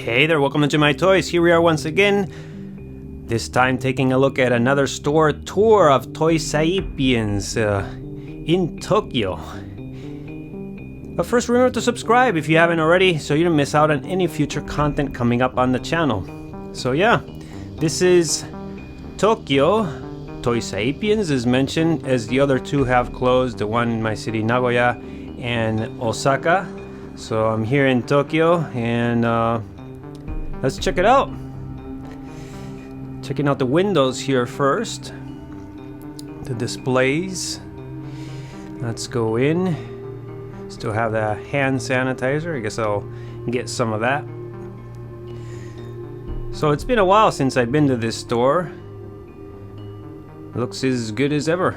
Hey there, welcome to GemiiToys. Here we are once again, this time taking a look at another store tour of Toy Sapiens in Tokyo. But first, remember to subscribe if you haven't already so you don't miss out on any future content coming up on the channel. So yeah, this is Tokyo. Toy Sapiens is mentioned as the other two have closed, the one in my city Nagoya and Osaka. So I'm here in Tokyo and let's check it out. Checking out the windows here first. The displays. Let's go in. Still have the hand sanitizer. I guess I'll get some of that. So it's been a while since I've been to this store. Looks as good as ever.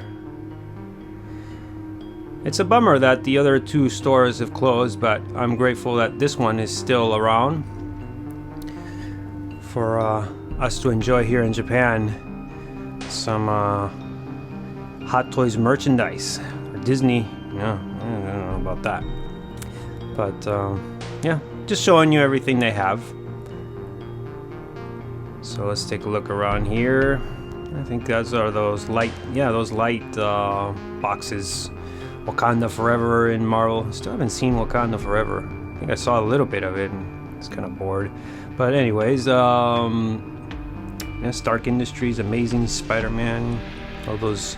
It's a bummer that the other two stores have closed, but I'm grateful that this one is still around for us to enjoy here in Japan. Some Hot Toys merchandise. Or Disney, yeah, I don't know about that. But yeah, just showing you everything they have. So let's take a look around here. I think those are those light, boxes. Wakanda Forever in Marvel. Still haven't seen Wakanda Forever. I think I saw a little bit of it and I was kind of bored. But anyways, Stark Industries, Amazing Spider-Man, all those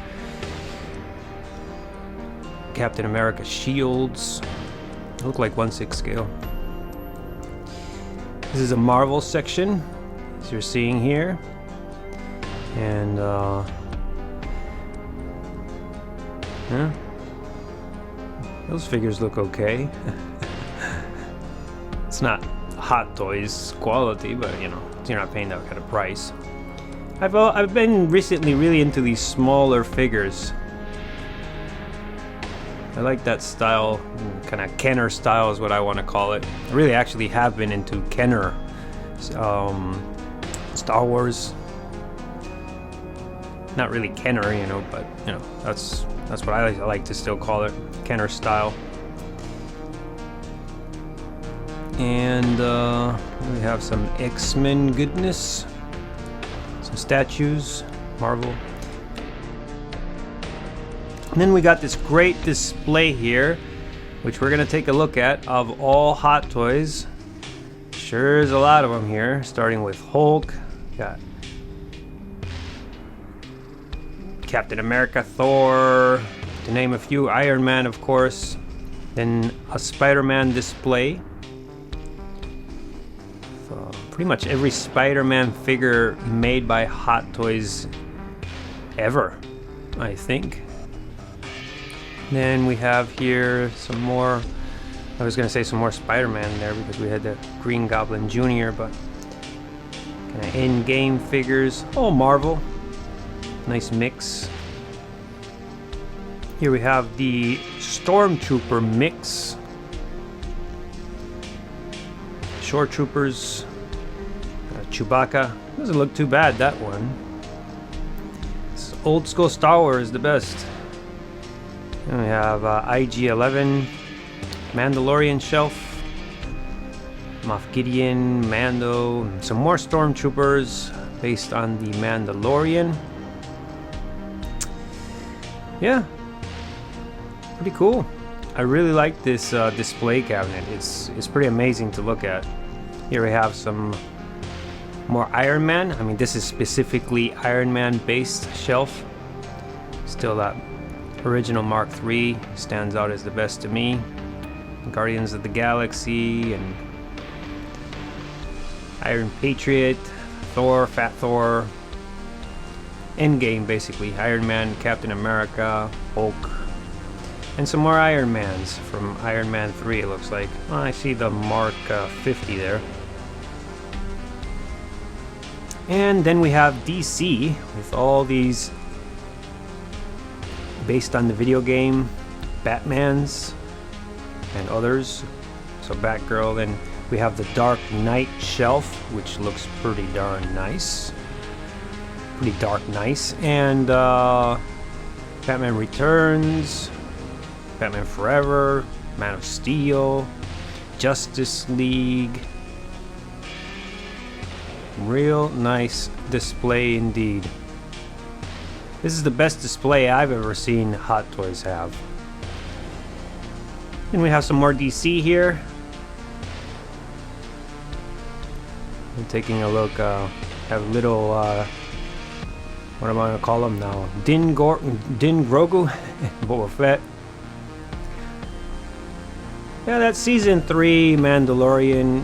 Captain America shields. They look like 1/6 scale. This is a Marvel section, as you're seeing here. And those figures look okay. It's not Hot Toys quality, but you know, you're not paying that kind of price. I've been recently really into these smaller figures. I like that style, kind of Kenner style is what I want to call it. I really actually have been into Kenner, Star Wars. Not really Kenner, you know, but you know, that's what I like to still call it, Kenner style. And we have some X-Men goodness, some statues, Marvel. And then we got this great display here, which we're gonna take a look at, of all Hot Toys. Sure is a lot of them here, starting with Hulk. Got Captain America, Thor, to name a few, Iron Man of course, then a Spider-Man display. So pretty much every Spider-Man figure made by Hot Toys ever, I think. Then we have here some more, I was gonna say some more Spider-Man there because we had the Green Goblin Jr., but kind of in-game figures, all Marvel. Nice mix. Here we have the Stormtrooper mix. Shore Troopers. Chewbacca. Doesn't look too bad, that one. This old school Star Wars is the best. And we have IG-11. Mandalorian shelf. Moff Gideon, Mando. And some more Stormtroopers based on the Mandalorian. Yeah, pretty cool. I really like this display cabinet. It's pretty amazing to look at. Here we have some more Iron Man. I mean, this is specifically Iron Man based shelf. Still that original Mark III stands out as the best to me. Guardians of the Galaxy and Iron Patriot, Thor, Fat Thor. Endgame basically, Iron Man, Captain America, Hulk, and some more Iron Mans from Iron Man 3 it looks like. Well, I see the Mark 50 there. And then we have DC with all these based on the video game, Batmans and others. So Batgirl, then we have the Dark Knight shelf, which looks pretty darn nice. Pretty dark nice. And Batman Returns, Batman Forever, Man of Steel, Justice League, Real nice display indeed. This is the best display I've ever seen Hot Toys have. And we have some more DC here. I'm taking a look. Have little, what am I gonna call them now? Din Grogu, Boba Fett. Yeah, that season 3 Mandalorian,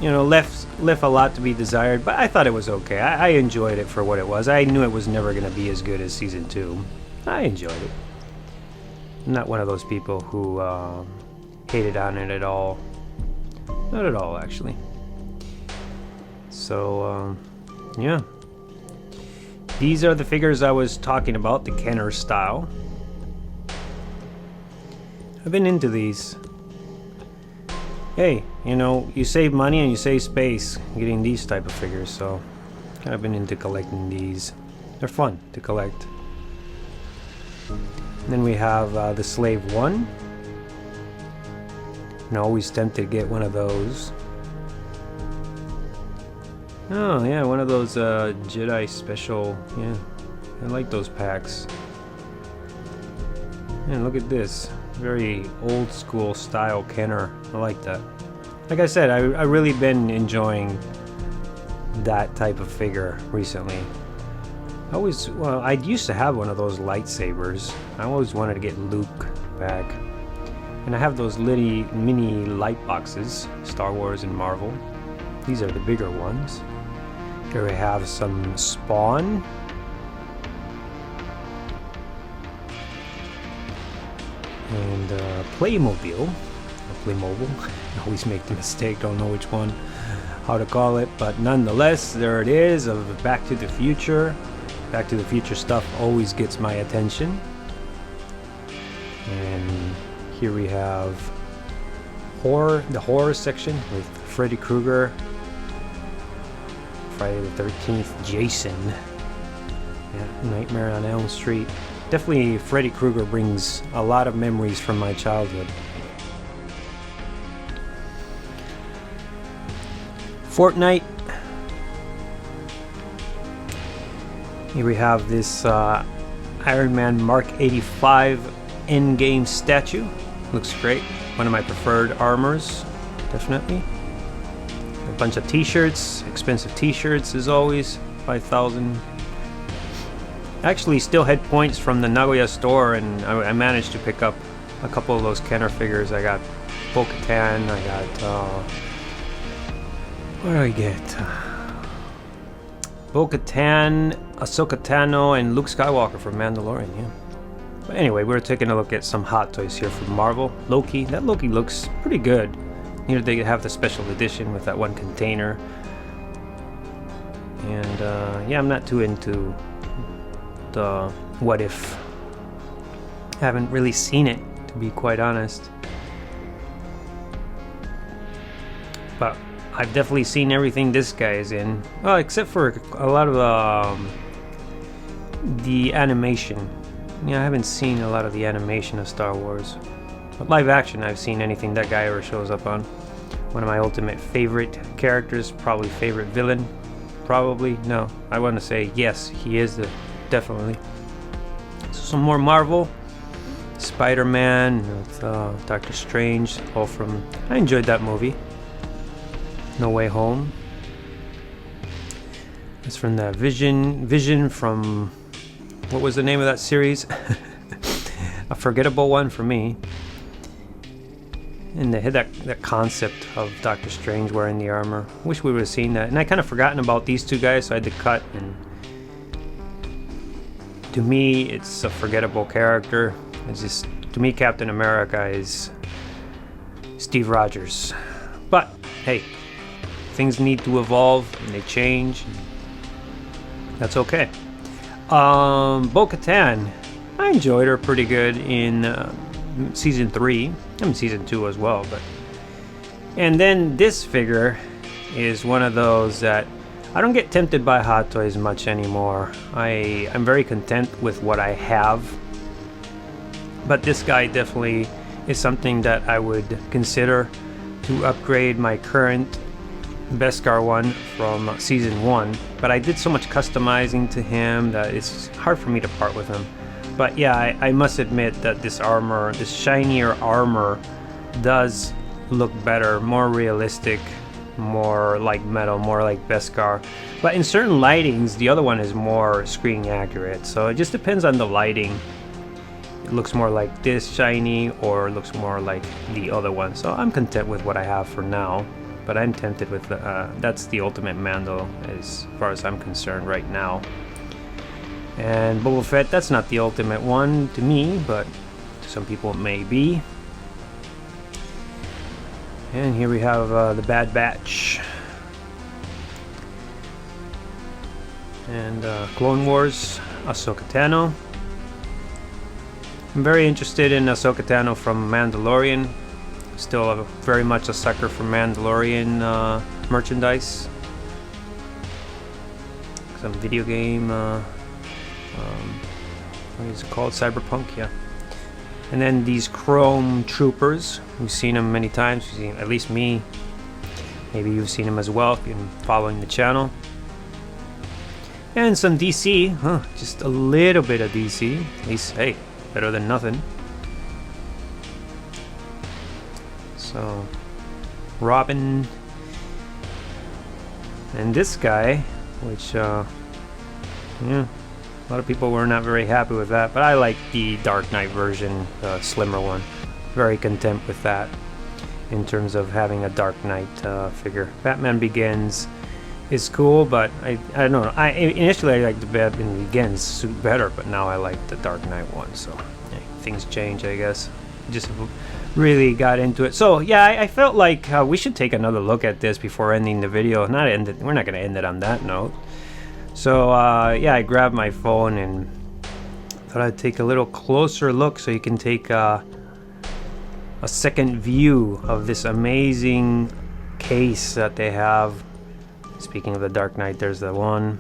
you know, left a lot to be desired, but I thought it was okay. I enjoyed it for what it was. I knew it was never gonna be as good as season 2. I enjoyed it. I'm not one of those people who hated on it at all. Not at all, actually. So, yeah. These are the figures I was talking about, the Kenner style. I've been into these. Hey, you know, you save money and you save space getting these type of figures, so I've been into collecting these. They're fun to collect. And then we have the Slave 1. I'm always tempted to get one of those. Oh yeah, one of those Jedi special. Yeah, I like those packs. And look at this, very old school style Kenner. I like that. Like I said, I really been enjoying that type of figure recently. I used to have one of those lightsabers. I always wanted to get Luke back. And I have those mini light boxes, Star Wars and Marvel. These are the bigger ones. Here we have some Spawn. And Playmobil. I always make the mistake, don't know which one, how to call it. But nonetheless, there it is, of Back to the Future. Back to the Future stuff always gets my attention. And here we have the horror section with Freddy Krueger, Friday the 13th, Jason, yeah, Nightmare on Elm Street. Definitely Freddy Krueger brings a lot of memories from my childhood. Fortnite. Here we have this Iron Man Mark 85 Endgame statue. Looks great. One of my preferred armors, definitely. A bunch of t-shirts, expensive t-shirts as always, 5,000. Actually still had points from the Nagoya store, and I managed to pick up a couple of those Kenner figures. I got Bo-Katan, I got, what do I get? Bo-Katan, Ahsoka Tano, and Luke Skywalker from Mandalorian, yeah. But anyway, we're taking a look at some Hot Toys here from Marvel. Loki, that Loki looks pretty good. Here they have the special edition with that one container. And yeah, I'm not too into the What If. I haven't really seen it, to be quite honest. But I've definitely seen everything this guy is in. Well, except for a lot of the animation. Yeah, I haven't seen a lot of the animation of Star Wars. But live action, I've seen anything that guy ever shows up on. One of my ultimate favorite characters, probably favorite villain. Probably, no. I want to say yes, he is definitely. So some more Marvel. Spider-Man, with Doctor Strange, all from... I enjoyed that movie. No Way Home. It's from the Vision from... What was the name of that series? A forgettable one for me. And they had that concept of Doctor Strange wearing the armor. Wish we would have seen that. And I kind of forgotten about these two guys, so I had to cut. And to me, it's a forgettable character. It's just, to me, Captain America is Steve Rogers. But hey, things need to evolve and they change. That's okay. Bo-Katan, I enjoyed her pretty good in season 3. I mean season 2 as well, but... And then this figure is one of those that I don't get tempted by Hot Toys much anymore. I'm very content with what I have. But this guy definitely is something that I would consider to upgrade my current Beskar one from season 1, but I did so much customizing to him that it's hard for me to part with him. But yeah, I must admit that this armor, this shinier armor, does look better, more realistic, more like metal, more like Beskar. But in certain lightings, the other one is more screen accurate, so it just depends on the lighting. It looks more like this shiny or looks more like the other one, so I'm content with what I have for now. But I'm tempted with that's the ultimate Mando as far as I'm concerned right now. And Boba Fett, that's not the ultimate one to me, but to some people it may be. And here we have the Bad Batch. And Clone Wars, Ahsoka Tano. I'm very interested in Ahsoka Tano from Mandalorian. Still very much a sucker for Mandalorian merchandise. Some video game, what is it called? Cyberpunk, yeah. And then these Chrome Troopers. We've seen them many times. We've seen, at least me. Maybe you've seen them as well if you've been following the channel. And some DC, just a little bit of DC. At least, hey, better than nothing. So, Robin, and this guy, which, yeah, a lot of people were not very happy with that, but I like the Dark Knight version, the slimmer one. Very content with that in terms of having a Dark Knight figure. Batman Begins is cool, but I don't know. Initially I liked the Batman Begins suit better, but now I like the Dark Knight one. So yeah, things change, I guess. Just really got into it. So yeah, I felt like we should take another look at this before ending the video. We're not gonna end it on that note. So yeah, I grabbed my phone and thought I'd take a little closer look so you can take a second view of this amazing case that they have. Speaking of the Dark Knight, there's the one.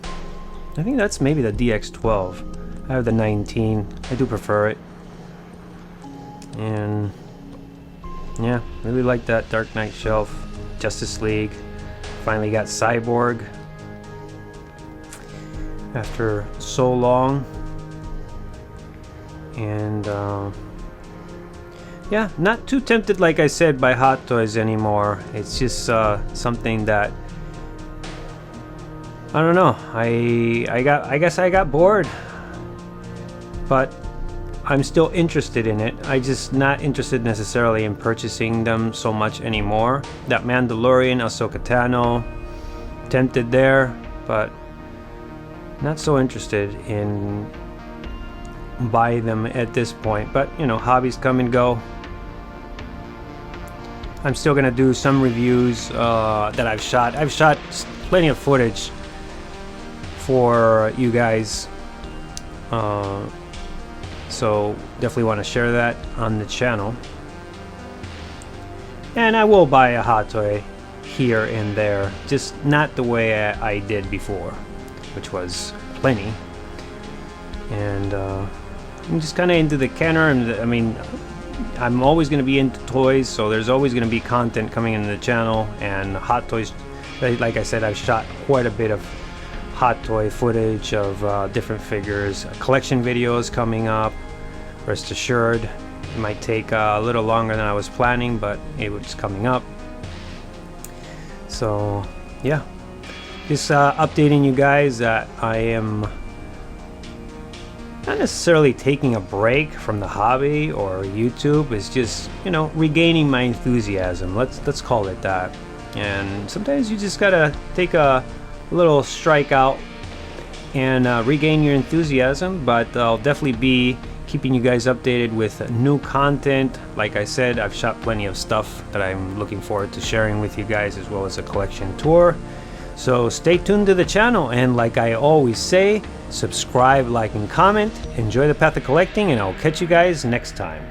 I think that's maybe the DX12. I have the 19. I do prefer it. And yeah, really like that Dark Knight shelf. Justice League. Finally got Cyborg after so long. And yeah, not too tempted, like I said, by Hot Toys anymore. It's just something that I don't know. I guess I got bored, but I'm still interested in it. I just not interested necessarily in purchasing them so much anymore. That Mandalorian, Ahsoka Tano, tempted there, but not so interested in buy them at this point. But you know, hobbies come and go. I'm still gonna do some reviews that I've shot. I've shot plenty of footage for you guys, so definitely want to share that on the channel. And I will buy a Hot Toy here and there, just not the way I did before, which was plenty. And I'm just kind of into the Kenner, and I mean, I'm always going to be into toys, so there's always going to be content coming into the channel. And Hot Toys, like I said, I've shot quite a bit of Hot Toy footage of different figures. Collection videos coming up. Rest assured, it might take a little longer than I was planning, but it was coming up. So yeah, just updating you guys that I am not necessarily taking a break from the hobby or YouTube. It's just, you know, regaining my enthusiasm. Let's call it that. And sometimes you just gotta take a little strike out and regain your enthusiasm. But I'll definitely be keeping you guys updated with new content. Like I said, I've shot plenty of stuff that I'm looking forward to sharing with you guys, as well as a collection tour. So stay tuned to the channel, and like I always say, subscribe, like, and comment. Enjoy the path of collecting, and I'll catch you guys next time.